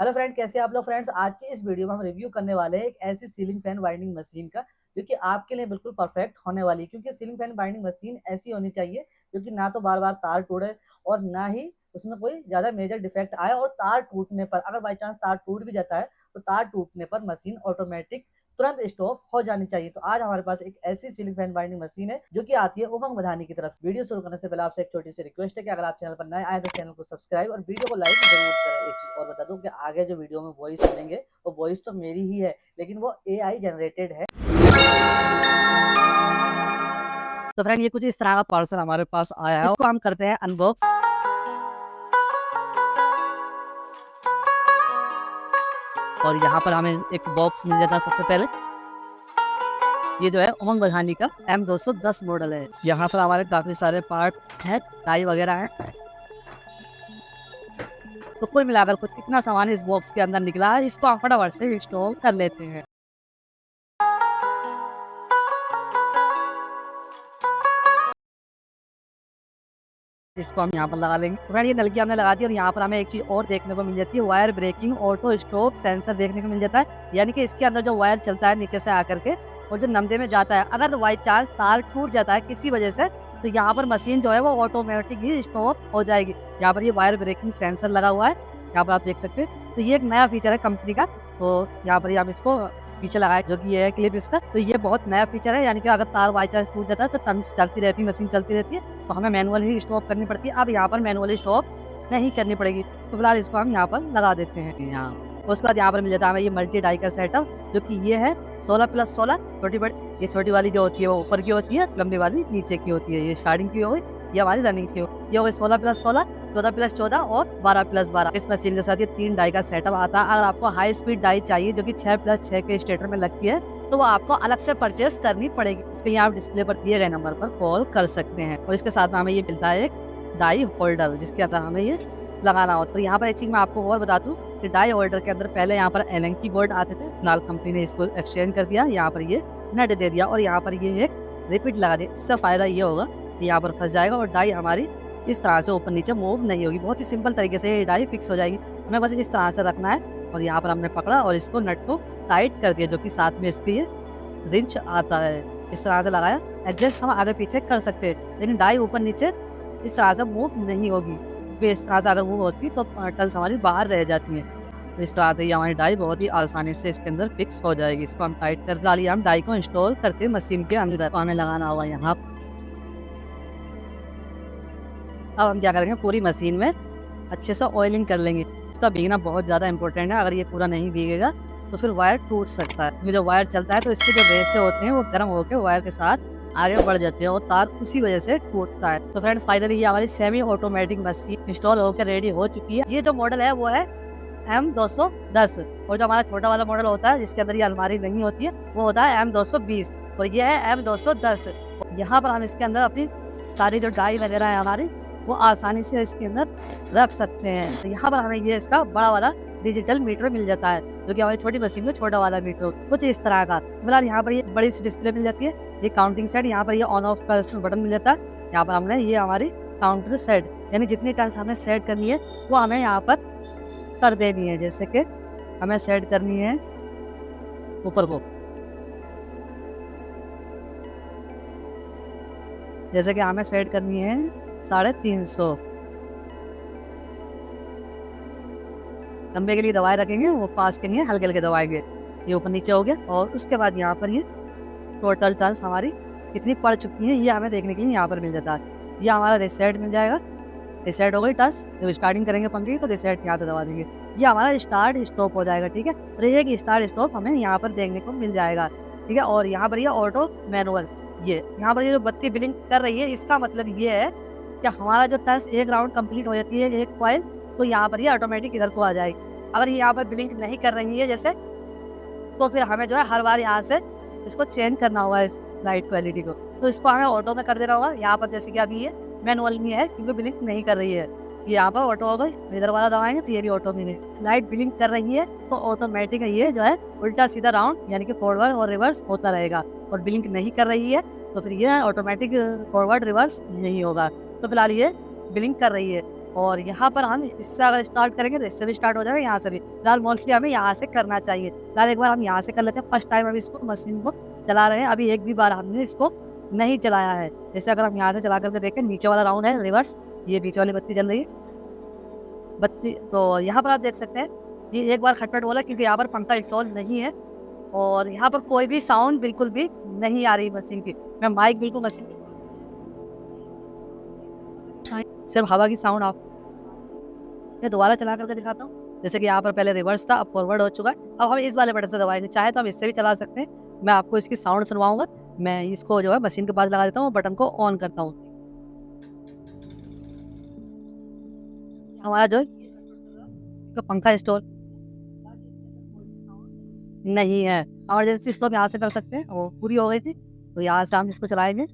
Hello friend, कैसे हैं आप लोग। फ्रेंड्स, आज के इस वीडियो में हम रिव्यू करने वाले हैं एक ऐसी सीलिंग फैन वाइंडिंग मशीन का जो कि आपके लिए बिल्कुल परफेक्ट होने वाली है। क्योंकि सीलिंग फैन वाइंडिंग मशीन ऐसी होनी चाहिए जो कि ना तो बार बार तार टूटे और ना ही उसमें कोई ज्यादा मेजर डिफेक्ट आए। और तार टूटने पर, अगर बाई चांस तार टूट भी जाता है तो तार टूटने पर मशीन ऑटोमेटिक तुरंत स्टॉप हो जानी चाहिए। तो आज हमारे पास एक ऐसी सीलिंग फैन बाइंडिंग मशीन है जो कि आती है उमंग बधानी की तरफ से। वीडियो शुरू करने से पहले आपसे एक छोटी सी रिक्वेस्ट है कि अगर आप चैनल पर नए आए तो चैनल को सब्सक्राइब और वीडियो को लाइक जरूर करें। एक चीज और बता दूं कि आगे जो वीडियो में वॉइस सुनेंगे वो वॉइस तो मेरी ही है, लेकिन वो एआई जनरेटेड है। तो फ्रेंड, ये कुछ इस तरह का पार्सल हमारे पास आया है, इसको हम करते हैं अनबॉक्स। और यहाँ पर हमें एक बॉक्स मिल जाता है। सबसे पहले ये जो है उमंग बधानी का M210 मॉडल है। यहाँ पर हमारे काफी सारे पार्ट हैं, टाई वगैरह है। तो कुल मिलाकर कुछ इतना सामान इस बॉक्स के अंदर निकला है, इसको हम फटाफट से इंस्टॉल कर लेते हैं। इसको हम यहाँ पर लगा लेंगे। फ्रेंड, ये नलकी हमने लगा दी और यहाँ पर हमें एक चीज और देखने को मिल जाती है, wire breaking auto stop sensor देखने को मिल जाता है। यानी कि इसके अंदर जो वायर चलता है नीचे से आकर के और जो नमदे में जाता है, अगर बाई चांस तार टूट जाता है किसी वजह से तो यहाँ पर मशीन जो है वो ऑटोमेटिक ही स्टॉप हो जाएगी। यहाँ पर ये वायर ब्रेकिंग सेंसर लगा हुआ है, यहाँ पर आप देख सकते हैं। तो ये एक नया फीचर है कंपनी का। तो यहाँ पर हम इसको पीछे लगाए जो कि ये है क्लिप इसका। तो ये बहुत नया फीचर है, यानी कि अगर तार बाई चांस टूट जाता है तो टर्न्स चलती रहती है, मशीन चलती रहती है, तो हमें मैनुअल ही स्टॉप करनी पड़ती है। अब यहाँ पर मैनुअली स्टॉप नहीं करनी पड़ेगी। तो फिलहाल इसको हम यहाँ पर लगा देते हैं। यहाँ उसके बाद यहाँ पर मिल जाता है हमें ये मल्टी डाई का सेटअप, जो कि ये है 16+16 छोटी बड़ी। ये छोटी वाली जो होती है वो ऊपर की होती है, लंबी वाली नीचे की होती है। ये स्टार्टिंग की हो गई, ये हमारी रनिंग की हो। ये हो गई 16+16, 14+14 और 12+12। इस मशीन के साथ ये 3 डाई का सेटअप आता है। अगर आपको हाई स्पीड डाई चाहिए जो कि 6+6 के स्टेटर में लगती है तो वो आपको अलग से परचेस करनी पड़ेगी। इसके लिए आप डिस्प्ले पर दिए गए नंबर पर कॉल कर सकते हैं। और इसके साथ में हमें ये मिलता है एक डाई होल्डर, जिसके अंदर हमें ये लगाना होता है। और यहाँ पर एक चीज मैं आपको और बता दूं कि डाई होल्डर के अंदर पहले यहाँ पर एलन की बोर्ड आते थे, फिलहाल कंपनी ने इसको एक्सचेंज कर दिया, यहाँ पर ये नट दे दिया और यहाँ पर ये एक रिपीट लगा दिया। इससे फायदा ये होगा कि यहाँ पर फंस जाएगा और डाई हमारी इस तरह से ऊपर नीचे मूव नहीं होगी। बहुत ही सिंपल तरीके से ये डाई फिक्स हो जाएगी। हमें बस इस तरह से रखना है और यहाँ पर हमने पकड़ा और इसको नट को टाइट कर दिया, जो कि साथ में इसकी ये रिंच आता है। इस तरह से लगाया, एडजस्ट हम आगे पीछे कर सकते हैं, लेकिन डाई ऊपर नीचे इस तरह से मूव नहीं होगी। इस तरह से अगर मूव होती तो टर्न्स हमारी बाहर रह जाती हैं। तो इस तरह से ये हमारी डाई बहुत ही आसानी से इसके अंदर फिक्स हो जाएगी। इसको हम टाइट कर डालिए। हम डाई को इंस्टॉल करते हैं मशीन के अंदर, तो हमें लगाना होगा यहाँ। अब हम क्या करेंगे, पूरी मशीन में अच्छे से ऑयलिंग कर लेंगे। इसका भीगना बहुत ज़्यादा इंपॉर्टेंट है, अगर ये पूरा नहीं भीगेगा तो फिर वायर टूट सकता है। ये जो वायर चलता है तो इसके जो रेसे होते हैं वो गर्म होकर वायर के साथ आगे बढ़ जाते हैं और तार उसी वजह से टूटता है। तो फ्रेंड्स, फाइनली ये हमारी सेमी ऑटोमेटिक मशीन इंस्टॉल होकर रेडी हो चुकी है। ये जो मॉडल है वो है M210 और जो हमारा छोटा वाला मॉडल होता है जिसके अंदर ये अलमारी नहीं होती है वो होता है M220 और ये है M210। यहाँ पर हम इसके अंदर अपनी सारी जो डाई वगैरह है हमारी वो आसानी से इसके अंदर रख सकते हैं। तो यहाँ पर हमें ये इसका बड़ा वाला डिजिटल मीटर मिल जाता है, जो कि हमारी छोटी मशीन में छोटा वाला मीटर कुछ इस तरह का। फिलहाल यहाँ पर ये बड़ी सी डिस्प्ले मिल जाती है, ये काउंटिंग सेट। यहाँ पर ये ऑन ऑफ का बटन मिल जाता है। यहाँ पर हमने ये हमारी काउंटर सेट, यानी जितनी टर्न्स हमें सेट करनी है वो हमें यहाँ पर कर देनी है। जैसे कि हमें सेट करनी है ऊपर को, जैसे कि हमें सेट करनी है 350। लंबे के लिए दवाई रखेंगे, वो पास के लिए हल्के हल्के दबाएंगे। ये ऊपर नीचे हो गया और उसके बाद यहाँ पर ये टोटल टर्न्स हमारी कितनी पड़ चुकी हैं ये हमें देखने के लिए यहाँ पर मिल जाता है। ये हमारा रिसेट मिल जाएगा। रिसेट हो गई टर्न्स, जब स्टार्टिंग करेंगे पंखे तो रिसेट यहाँ से दबा देंगे, ये हमारा स्टार्ट स्टॉप हो जाएगा। ठीक है, और ये कि स्टार्ट स्टॉप हमें यहाँ पर देखने को मिल जाएगा। ठीक है, और यहाँ पर ये ऑटो मैनुअल, ये यहाँ पर ये जो बत्ती ब्लिंक कर रही है इसका मतलब ये है कि हमारा जो टर्न्स एक राउंड कंप्लीट हो जाती है एक कॉइल, तो यहाँ पर ये ऑटोमेटिक इधर को आ जाएगी। अगर ये यहाँ पर ब्लिंक नहीं कर रही है जैसे, तो फिर हमें जो है हर बार यहाँ से इसको चेंज करना होगा इस लाइट क्वालिटी को। तो इसको हमें ऑटो में कर देना होगा। यहाँ पर जैसे कि अभी ये मैनुअल में है क्योंकि ब्लिंक नहीं कर रही है, ये यहाँ पर ऑटो हो गई। इधर वाला दबाएंगे तो ये भी ऑटो में है। लाइट ब्लिंक कर रही है तो ऑटोमेटिक ये जो है उल्टा सीधा राउंड यानी कि फॉरवर्ड और रिवर्स होता रहेगा, और ब्लिंक नहीं कर रही है तो फिर ये ऑटोमेटिक फॉरवर्ड रिवर्स नहीं होगा। तो फिलहाल ये ब्लिंक कर रही है, और यहाँ पर हम इससे अगर स्टार्ट करेंगे तो इससे भी स्टार्ट हो जाएगा, यहाँ से भी। फिलहाल मोस्टली हमें यहाँ से करना चाहिए। फिलहाल एक बार हम यहाँ से कर लेते हैं। फर्स्ट टाइम अभी इसको मशीन को चला रहे हैं, अभी एक भी बार हमने इसको नहीं चलाया है। जैसे अगर हम यहाँ से चला करके देखें, नीचे वाला राउंड है रिवर्स, ये नीचे वाली बत्ती जल रही है बत्ती। तो यहाँ पर आप देख सकते हैं ये एक बार खटपट बोला, क्योंकि यहाँ पर पंखा इंस्टॉल नहीं है और यहाँ पर कोई भी साउंड बिल्कुल भी नहीं आ रही मशीन की। मैं माइक बिल्कुल मशीन की सिर्फ हवा की साउंड आप, मैं दोबारा चला करके दिखाता हूँ। जैसे कि यहाँ पर पहले रिवर्स था, अब फॉरवर्ड हो चुका है। अब हम इस वाले बटन से दबाएंगे, चाहे तो हम इससे भी चला सकते हैं। मैं आपको इसकी साउंड सुनवाऊंगा। मैं इसको जो है मशीन के पास लगा देता हूँ, बटन को ऑन करता हूँ। हमारा जो तो पंखा इंस्टॉल नहीं है। इमरजेंसी स्टॉप यहाँ से कर सकते हैं, वो पूरी हो गई थी तो यहाँ से हम इसको चलाएंगे,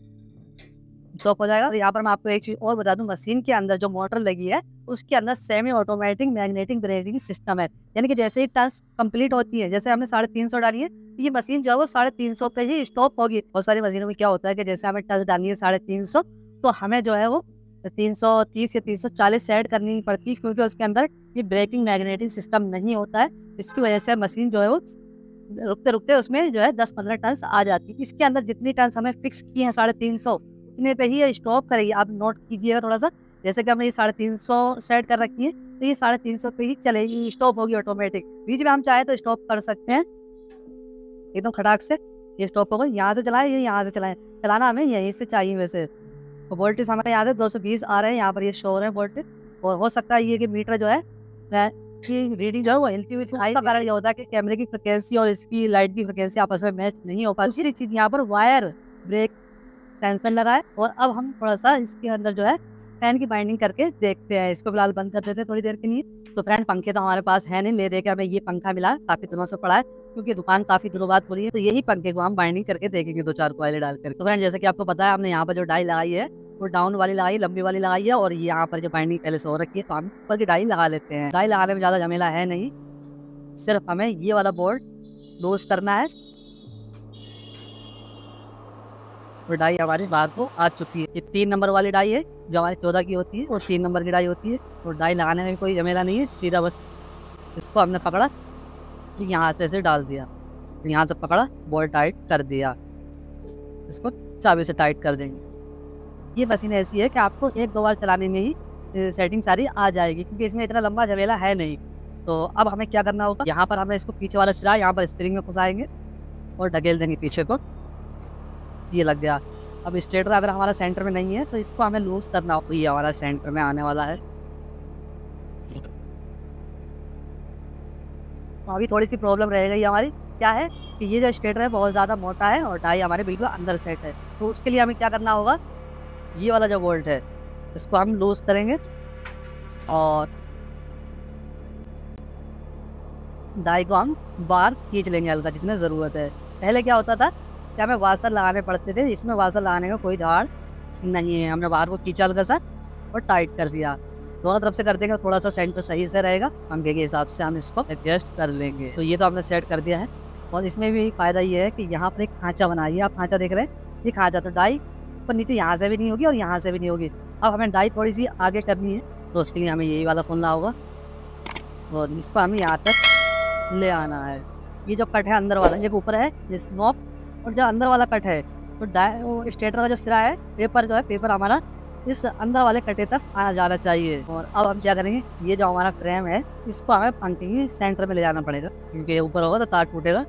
स्टॉप हो जाएगा। और यहाँ पर मैं आपको एक चीज़ और बता दूं, मशीन के अंदर जो मोटर लगी है उसके अंदर semi automatic magnetic braking system है। यानी कि जैसे ही टर्न्स कंप्लीट होती है, जैसे हमने 350 डाली है, ये मशीन जो है वो 350 पे ही स्टॉप होगी। बहुत सारी मशीनों में क्या होता है कि जैसे हमें टर्न्स डालनी है 350, तो हमें जो है वो 330 या 340 सेट करनी पड़ती है, क्योंकि उसके अंदर ये ब्रेकिंग मैग्नेटिक सिस्टम नहीं होता है। इसकी वजह से मशीन जो है वो रुकते रुकते उसमें जो है 10-15 टन्स आ जाती है। इसके अंदर जितनी टन्स हमें फिक्स की है 350, उतने पे ही ये स्टॉप करेगी। आप नोट कीजिएगा थोड़ा सा, जैसे कि हमने ये 350 सेट कर रखी है, तो ये 350 पे ही चलेगी, स्टॉप होगी ऑटोमेटिक। बीच में हम चाहे तो स्टॉप कर सकते हैं एकदम खटाक से। ये स्टॉप होगा, यहाँ से चलाए, ये यहाँ से चलाए। चलाना हमें यहीं से चाहिए वैसे। तो वोल्टेज हमारे याद है 220 आ रहे हैं, यहाँ पर ये शो हो रहे हैं वोल्टेज। और हो सकता है ये कि मीटर जो है की रीडिंग जो है वो हिलती हुई दिखाई। इसका कारण ये होता है कि कैमरे की फ्रिक्वेंसी और इसकी लाइट की फ्रिक्वेंसी आपस में मैच नहीं हो पाती। दूसरी चीज, यहाँ पर वायर ब्रेक सेंसर लगा है। और अब हम थोड़ा सा इसके अंदर जो है फैन की बाइंडिंग करके देखते हैं। इसको फिलहाल बंद कर देते हैं थोड़ी देर के लिए। तो फ्रेंड, पंखे तो हमारे पास है नहीं, ले दे के हमें ये पंखा मिला, काफी दिनों से पड़ा है, क्योंकि दुकान काफी दिनों बाद खुली है। तो यही पंखे को हम बाइंडिंग करके देखेंगे 2-4 कॉइलें डालकर। तो फ्रेंड, जैसे कि आपको पता है, हमने यहाँ पर जो डाई लगाई है वो डाउन वाली लगाई, लंबी वाली लगाई है, और यहाँ पर जो बाइंडिंग पहले से हो रखी है, तो हम ऊपर की डाई लगा लेते हैं। डाई लगाने में ज्यादा झमेला है नहीं, सिर्फ हमें ये वाला बोर्ड लूज करना है। और डाई हमारी बाहर को आ चुकी है। ये 3 नंबर वाली डाई है जो हमारी 14 की होती है, और 3 नंबर की डाई होती है। और डाई लगाने में कोई झमेला नहीं है, सीधा बस इसको हमने पकड़ा, यहाँ से ऐसे डाल दिया, यहाँ से पकड़ा, बोल्ट टाइट कर दिया, इसको चाबी से टाइट कर देंगे। ये मशीन ऐसी है कि आपको 1-2 बार चलाने में ही सेटिंग सारी आ जाएगी, क्योंकि इसमें इतना लंबा झमेला है नहीं। तो अब हमें क्या करना होगा, यहाँ पर हमें इसको पीछे वाला सिरा यहाँ पर स्प्रिंग में फंसाएंगे और ढकेल देंगे पीछे को, ये लग गया। अब स्टेटर अगर हमारा सेंटर में नहीं है तो इसको हमें लूज करना होगा, ये हमारा सेंटर में आने वाला है। तो अभी थोड़ी सी प्रॉब्लम रह गई हमारी, क्या है कि ये जो स्टेटर है बहुत ज़्यादा मोटा है और डाई हमारे बिल्कुल अंदर सेट है। तो उसके लिए हमें क्या करना होगा, ये वाला जो बोल्ट है इसको हम लूज करेंगे और डाई को हम बाहर खींच लेंगे हल्का, जितना ज़रूरत है। पहले क्या होता था कि हमें वाशर लगाने पड़ते थे, इसमें वाशर लगाने का कोई झाड़ नहीं है। हमने बाहर को खींचा हल्का सा और टाइट कर दिया। दोनों तरफ से कर देंगे, थोड़ा सा सेंटर सही से रहेगा, पंखे के हिसाब से हम इसको एडजस्ट कर लेंगे। तो ये तो हमने सेट कर दिया है। और इसमें भी फ़ायदा ये है कि यहाँ पर एक खांचा बनाइए, आप खांचा देख रहे हैं, ये खांचा तो डाई पर नीचे यहाँ से भी नहीं होगी और यहाँ से भी नहीं होगी। अब हमें डाई थोड़ी सी आगे करनी है, तो उसके लिए हमें यही वाला खोलना होगा और इसको हमें यहाँ तक ले आना है। ये जो कट है अंदर वाला, ये ऊपर है ये नॉब, और जो अंदर वाला कट है तो वो स्टेटर का जो सिरा है, पेपर जो है, पेपर हमारा इस अंदर वाले कटे तक आना जाना चाहिए। और अब हम क्या करेंगे, ये जो हमारा फ्रेम है इसको हमें पंखे के सेंटर में ले जाना पड़ेगा, क्योंकि ये ऊपर होगा तो तार टूटेगा।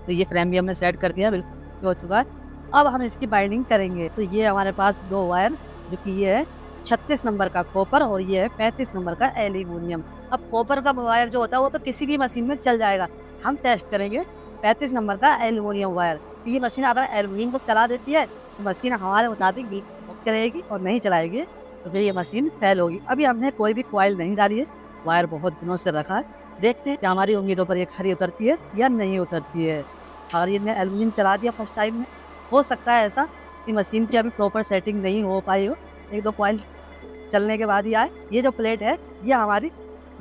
तो ये फ्रेम भी हमने सेट कर दिया, बिल्कुल हो चुका है। अब हम इसकी बाइंडिंग करेंगे। तो ये हमारे पास 2 वायर, जो कि ये है 36 नंबर का कॉपर और ये है 35 नंबर का एल्यूमिनियम। अब कॉपर का वायर जो होता है वो तो किसी भी मशीन में चल जाएगा, हम टेस्ट करेंगे 35 नंबर का एल्यूमिनियम वायर। ये मशीन अगर एल्यूमिनियम को चला देती है तो मशीन हमारे मुताबिक वर्क करेगी, और नहीं चलाएगी तो फिर ये मशीन फेल होगी। अभी हमने कोई भी कॉइल नहीं डाली है, वायर बहुत दिनों से रखा है। देखते हैं कि हमारी उम्मीदों पर ये खरी उतरती है या नहीं उतरती है। अगर ये एल्यूमिनियम चला दिया फर्स्ट टाइम में, हो सकता है ऐसा कि मशीन की अभी प्रॉपर सेटिंग नहीं हो पाई हो, 1-2 कॉइल चलने के बाद ही आए। ये जो प्लेट है ये हमारी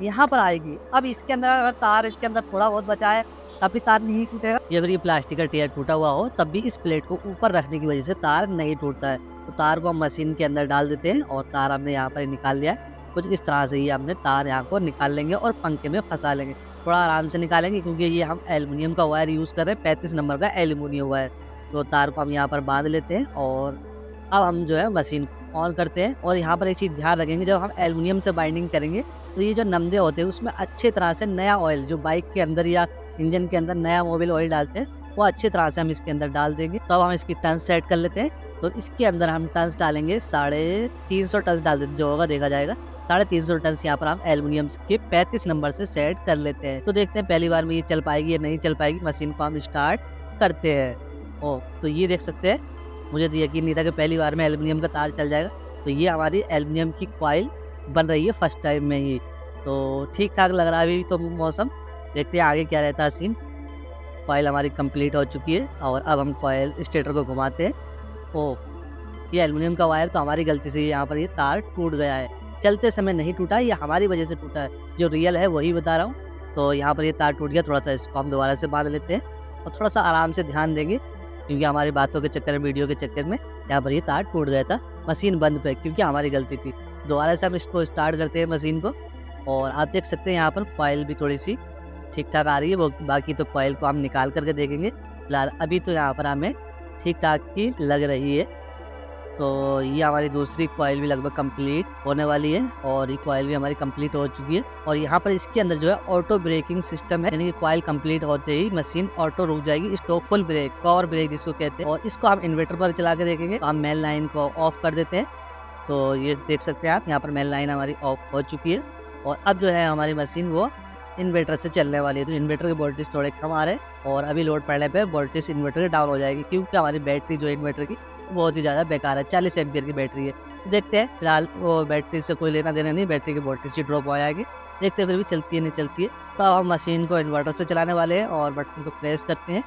यहाँ पर आएगी। अब इसके अंदर अगर तार इसके अंदर थोड़ा बहुत बचा है तब भी तार नहीं टूटेगा। अगर ये प्लास्टिक का टेयर टूटा हुआ हो तब भी इस प्लेट को ऊपर रखने की वजह से तार नहीं टूटता है। तो तार को हम मशीन के अंदर डाल देते हैं और तार हमने यहाँ पर निकाल लिया है। कुछ इस तरह से ही हमने तार यहाँ को निकाल लेंगे और पंखे में फंसा लेंगे। थोड़ा आराम से निकालेंगे क्योंकि ये हम एल्युमिनियम का वायर यूज़ कर रहे हैं, 35 नंबर का एल्युमिनियम वायर। तो तार को हम यहाँ पर बांध लेते हैं और अब हम जो है मशीन को ऑन करते हैं। और यहाँ पर एक चीज़ ध्यान रखेंगे, जब हम एल्युमिनियम से बाइंडिंग करेंगे तो ये जो नमदे होते हैं उसमें अच्छी तरह से नया ऑयल, जो बाइक के अंदर या इंजन के अंदर नया मोबिल ऑयल डालते हैं, वो अच्छी तरह से हम इसके अंदर डाल देंगे। तो अब हम इसकी टर्न्स सेट कर लेते हैं। तो इसके अंदर हम टर्न्स डालेंगे 350 टर्न्स डाल देते, जो होगा देखा जाएगा। 350 टर्न्स यहाँ पर हम एल्युमिनियम के 35 नंबर से सेट कर लेते हैं। तो देखते हैं पहली बार में ये चल पाएगी या नहीं चल पाएगी। मशीन को हम स्टार्ट करते हैं। तो ये देख सकते हैं, मुझे तो यकीन नहीं था कि पहली बार में एल्युमिनियम का तार चल जाएगा। तो ये हमारी एल्युमिनियम की कॉइल बन रही है फर्स्ट टाइम में ही। तो ठीक ठाक लग रहा है अभी तो मौसम। देखते हैं आगे क्या रहता है सीन। कॉइल हमारी कंप्लीट हो चुकी है और अब हम कॉइल स्टेटर को घुमाते हैं। ये एल्युमिनियम का वायर तो हमारी गलती से यहाँ पर ये तार टूट गया है। चलते समय नहीं टूटा, ये हमारी वजह से टूटा है, जो रियल है वही बता रहा हूँ। तो यहाँ पर ये तार टूट गया। थोड़ा सा इसको हम दोबारा से बांध लेते हैं और थोड़ा सा आराम से ध्यान देंगे क्योंकि हमारी बातों के चक्कर में, वीडियो के चक्कर में यहाँ पर ये तार टूट गया था मशीन बंद पे, क्योंकि हमारी गलती थी। दोबारा से हम इसको स्टार्ट करते हैं मशीन को और आप देख सकते हैं यहाँ पर कॉइल भी थोड़ी सी ठीक ठाक आ रही है। वो बाकी तो कॉइल को हम निकाल करके देखेंगे। फिलहाल अभी तो यहाँ पर हमें ठीक ठाक ही लग रही है। तो ये हमारी दूसरी कॉइल भी लगभग कंप्लीट होने वाली है और ये कॉइल भी हमारी कंप्लीट हो चुकी है। और यहाँ पर इसके अंदर जो है ऑटो ब्रेकिंग सिस्टम है, यानी कि कॉइल कंप्लीट होते ही मशीन ऑटो रुक जाएगी। Stop full brake, power brake जिसको कहते हैं। और इसको हम इन्वर्टर पर चला के देखेंगे। तो हम मेन लाइन को ऑफ कर देते हैं। तो ये देख सकते हैं आप, यहाँ पर मेन लाइन हमारी ऑफ हो चुकी है और अब जो है हमारी मशीन वो इन्वर्टर से चलने वाली है। तो इन्वर्टर के वोल्टेज थोड़े कम आ रहे हैं और अभी लोड पड़ने पे वोल्टेज इन्वर्टर के डाउन हो जाएगी, क्योंकि हमारी बैटरी जो इन्वर्टर की बहुत ही ज़्यादा बेकार है। 40 एम्पियर की बैटरी है। तो देखते हैं, फिलहाल वो बैटरी से कोई लेना देना नहीं, बैटरी की वोल्टेज ही ड्रॉप हो जाएगी। देखते हैं फिर भी चलती है नहीं चलती है। तो अब हम मशीन को इन्वर्टर से चलाने वाले हैं और बटन को प्रेस करते हैं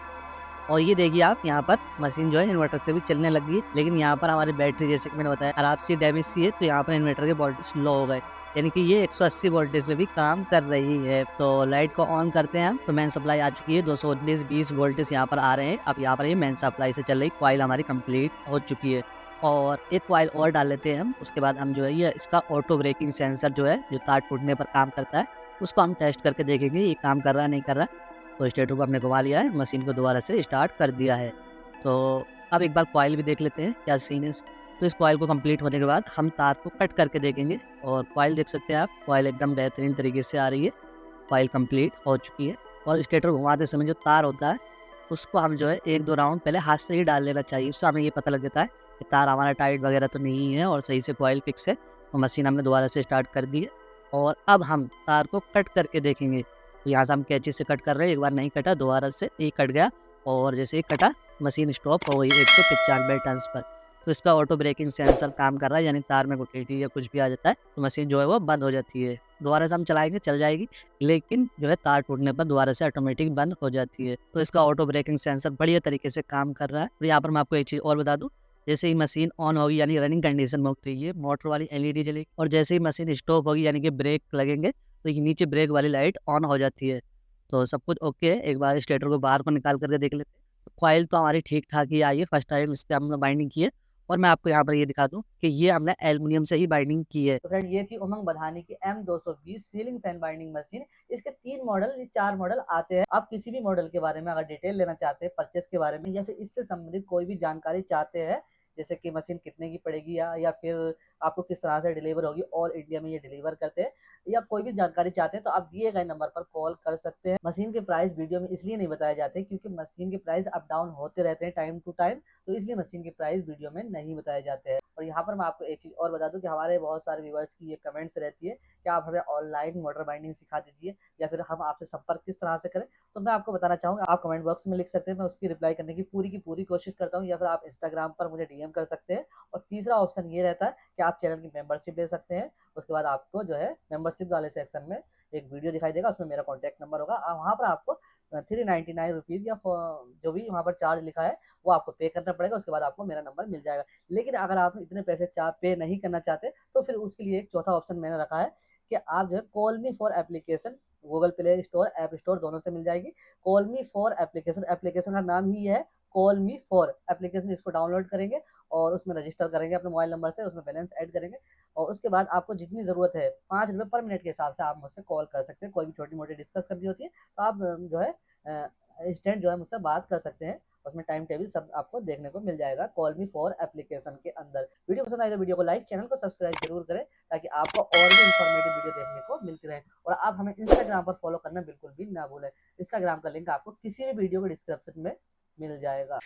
और ये देखिए आप, यहाँ पर मशीन जो है इन्वर्टर से भी चलने लगी है। लेकिन यहाँ पर हमारी बैटरी, जैसे कि मैंने बताया, खराब सी डैमेज सी है। तो यहाँ पर इन्वर्टर के वोल्टेज लो हो गए, यानी कि ये 180 वोल्टेज में भी काम कर रही है। तो लाइट को ऑन करते हैं हम। तो मेन सप्लाई आ चुकी है, 219-20 वोल्टेज यहाँ पर आ रहे हैं। अब यहाँ पर ये मेन सप्लाई से चल रही कॉइल हमारी कंप्लीट हो चुकी है और एक कॉइल और डाल लेते हैं हम। उसके बाद हम जो है ये इसका ऑटो ब्रेकिंग सेंसर जो है, जो तार टूटने पर काम करता है, उसको हम टेस्ट करके देखेंगे ये काम कर रहा है नहीं कर रहा। तो स्टेटर को हमने घुमा लिया है, मशीन को दोबारा से स्टार्ट कर दिया है। तो अब एक बार कॉइल भी देख लेते हैं क्या सीन है। तो इस कॉइल को कंप्लीट होने के बाद हम तार को कट करके देखेंगे और कॉइल देख सकते हैं आप, कॉइल एकदम बेहतरीन तरीके से आ रही है। कॉइल कंप्लीट हो चुकी है और स्टेटर घुमाते समय जो तार होता है उसको हम जो है 1-2 राउंड पहले हाथ से ही डाल लेना चाहिए। उससे हमें ये पता लग जाता है कि तार हमारा टाइट वगैरह तो नहीं है और सही से कॉइल फिक्स है। तो मशीन हमने दोबारा से स्टार्ट कर दी है और अब हम तार को कट करके देखेंगे। तो यहाँ से हम कैंची से कट कर रहे हैं, एक बार नहीं कटा, दोबारा से एक कट गया और जैसे ही कटा मशीन स्टॉप हो गई 195 टर्न्स पर। तो इसका ऑटो ब्रेकिंग सेंसर काम कर रहा है, यानी तार में गुठेटी या कुछ भी आ जाता है तो मशीन जो है वो बंद हो जाती है। दोबारा से हम चलाएंगे चल जाएगी, लेकिन जो है तार टूटने पर दोबारा से ऑटोमेटिक बंद हो जाती है। तो इसका ऑटो ब्रेकिंग सेंसर बढ़िया तरीके से काम कर रहा है। और यहाँ पर मैं आपको एक चीज़ और बता दूँ, जैसे ही मशीन ऑन होगी यानी रनिंग कंडीशन में उतरी है, मोटर वाली एलईडी जलेगी और जैसे ही मशीन स्टॉप होगी यानी कि ब्रेक लगेंगे तो ये नीचे ब्रेक वाली लाइट ऑन हो जाती है। तो सब कुछ ओके है। एक बार स्टेटर को बाहर को निकाल करके देख लेते हैं। कॉइल तो हमारी ठीक ठाक ही आई है, फर्स्ट टाइम इसके हमने बाइंडिंग की है। और मैं आपको यहाँ पर ये दिखा दूं कि ये हमने एल्युमिनियम से ही बाइंडिंग की है। तो फ्रेंड ये थी उमंग बधानी की M220 ceiling fan binding machine. इसके 3 मॉडल, 4 मॉडल आते हैं। आप किसी भी मॉडल के बारे में अगर डिटेल लेना चाहते हैं, परचेस के बारे में या फिर इससे संबंधित कोई भी जानकारी चाहते हैं, जैसे कि मशीन कितने की पड़ेगी या फिर आपको किस तरह से डिलीवर होगी, ऑल इंडिया में ये डिलीवर करते हैं, या कोई भी जानकारी चाहते हैं तो आप दिए गए नंबर पर कॉल कर सकते हैं। मशीन के प्राइस वीडियो में इसलिए नहीं बताए जाते क्योंकि मशीन के प्राइस अप डाउन होते रहते हैं टाइम टू टाइम, तो इसलिए मशीन के प्राइस वीडियो में नहीं बताए जाते हैं। और यहाँ पर मैं आपको एक चीज और बता दूं कि हमारे बहुत सारे व्यूवर्स की ये कमेंट्स रहती है कि आप हमें ऑनलाइन मोटर बाइंडिंग सिखा दीजिए या फिर हम आपसे संपर्क किस तरह से करें। तो मैं आपको बताना चाहूंगा, आप कमेंट बॉक्स में लिख सकते हैं, मैं उसकी रिप्लाई करने की पूरी कोशिश करता हूँ, या फिर आप इंस्टाग्राम पर मुझे डीएम कर सकते हैं। और तीसरा ऑप्शन ये रहता है कि आप चैनल की मेंबरशिप ले सकते हैं। उसके बाद आपको जो है मेंबरशिप वाले सेक्शन में एक वीडियो दिखाई देगा, उसमें मेरा कॉन्टैक्ट नंबर होगा। वहाँ पर आपको 399 रुपीज़ या जो भी वहाँ पर चार्ज लिखा है वो आपको पे करना पड़ेगा। उसके बाद आपको मेरा नंबर मिल जाएगा। लेकिन अगर आप इतने पैसे पे नहीं करना चाहते तो फिर उसके लिए एक चौथा ऑप्शन मैंने रखा है कि आप जो है call me for application Google play store, app store दोनों से मिल जाएगी। Call me for application, application का नाम ही है कॉल मी फॉर एप्लीकेशन। इसको डाउनलोड करेंगे और उसमें रजिस्टर करेंगे अपने मोबाइल नंबर से, उसमें बैलेंस ऐड करेंगे और उसके बाद आपको जितनी ज़रूरत है 5 रुपये पर मिनट के हिसाब से आप मुझसे कॉल कर सकते हैं। कोई भी छोटी मोटी डिस्कस करनी होती है तो आप जो है इंस्टेंट जो है मुझसे बात कर सकते हैं। उसमें टाइम टेबल सब आपको देखने को मिल जाएगा कॉल मी फॉर एप्लीकेशन के अंदर। वीडियो पसंद आए तो वीडियो को लाइक, चैनल को सब्सक्राइब जरूर करें ताकि आपको और भी इंफॉर्मेटिव वीडियो देखने को मिलती रहे। और आप हमें इंस्टाग्राम पर फॉलो करना बिल्कुल भी ना भूलें। इंस्टाग्राम का लिंक आपको किसी भी वीडियो के डिस्क्रिप्शन में मिल जाएगा।